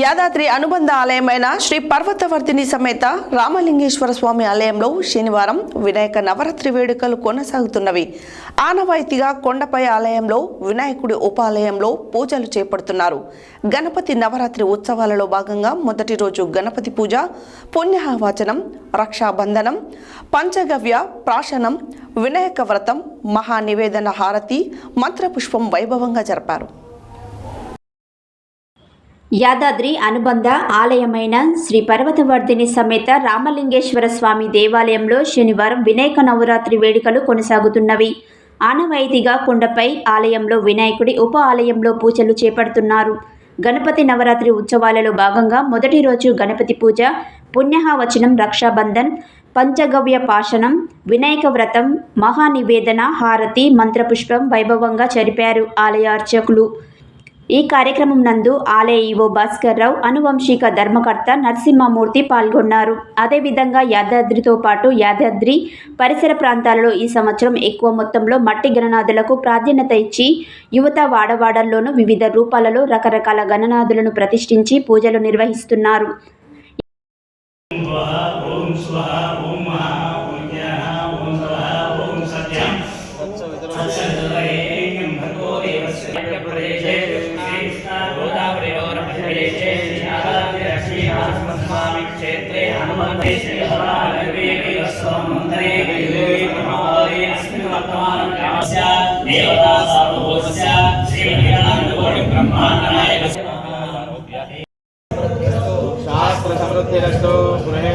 యాదాద్రి అనుబంధ ఆలయమైన శ్రీ పర్వతవర్ధిని సమేత రామలింగేశ్వర స్వామి ఆలయంలో శనివారం వినాయక నవరాత్రి వేడుకలు కొనసాగుతున్నవి. ఆనవాయితీగా కొండపై ఆలయంలో వినాయకుడి ఉపాలయంలో పూజలు చేపడుతున్నారు. గణపతి నవరాత్రి ఉత్సవాలలో భాగంగా మొదటి రోజు గణపతి పూజ, పుణ్యాహవచనం, రక్షాబంధనం, పంచగవ్య ప్రాశనం, వినాయక వ్రతం, మహానివేదన హారతి, మంత్రపుష్పం వైభవంగా జరిపారు. యాదాద్రి అనుబంధ ఆలయమైన శ్రీ పర్వతవర్ధిని సమేత రామలింగేశ్వర స్వామి దేవాలయంలో శనివారం వినాయక నవరాత్రి వేడుకలు కొనసాగుతున్నవి. ఆనవాయితీగా కొండపై ఆలయంలో వినాయకుడి ఉప ఆలయంలో పూజలు చేపడుతున్నారు. గణపతి నవరాత్రి ఉత్సవాలలో భాగంగా మొదటి రోజు గణపతి పూజ, పుణ్యాహవచనం, రక్షాబంధన్, పంచగవ్య పాశనం, వినాయక వ్రతం, మహానివేదన హారతి, మంత్రపుష్పం వైభవంగా జరిపారు ఆలయ అర్చకులు. ఈ కార్యక్రమం నందు ఆలయ ఈవో భాస్కర్ రావు, అనువంశిక ధర్మకర్త నరసింహమూర్తి పాల్గొన్నారు. అదేవిధంగా యాదాద్రితో పాటు యాదాద్రి పరిసర ప్రాంతాలలో ఈ సంవత్సరం ఎక్కువ మొత్తంలో మట్టి గణనాథులకు ప్రాధాన్యత ఇచ్చి యువత వాడవాడల్లోనూ వివిధ రూపాలలో రకరకాల గణనాథులను ప్రతిష్ఠించి పూజలు నిర్వహిస్తున్నారు. क्षेत्रे हनुमते श्रीहरानवेकैवस्वमन्त्रे अस्मिन् वर्तमानस्य देवता सार्वभौमस्य श्रीमन्नारायणकोटिब्रह्माण्डनायकस्य शास्त्र समृद्धिरस्तु गृहे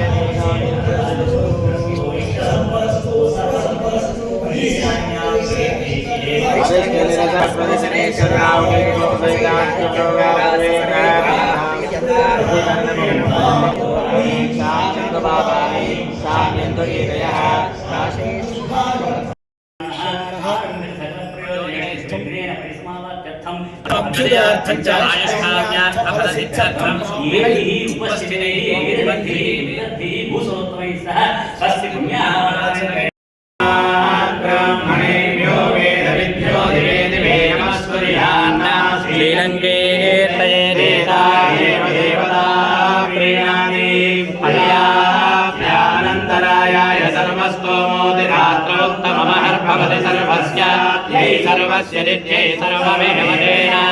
सर्वस्य नित्यै सर्वमेवतेना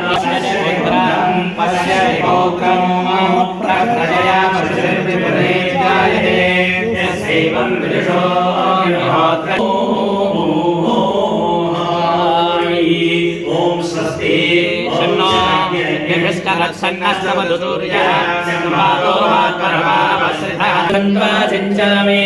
पुत्रं पश्य गोक्रमं प्रजया जायते यस्यैवं विदुषो ॐ स्वस्ति शन्नो यष्टरक्षन्नस्तमधुसूर्यः संवादो वात्परमावसृतः तन्वा चिञ्चामि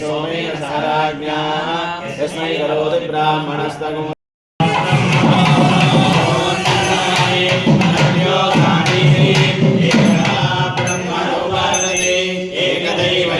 सोमेन साराज्ञा यस्मै करोति ब्राह्मणस्तगो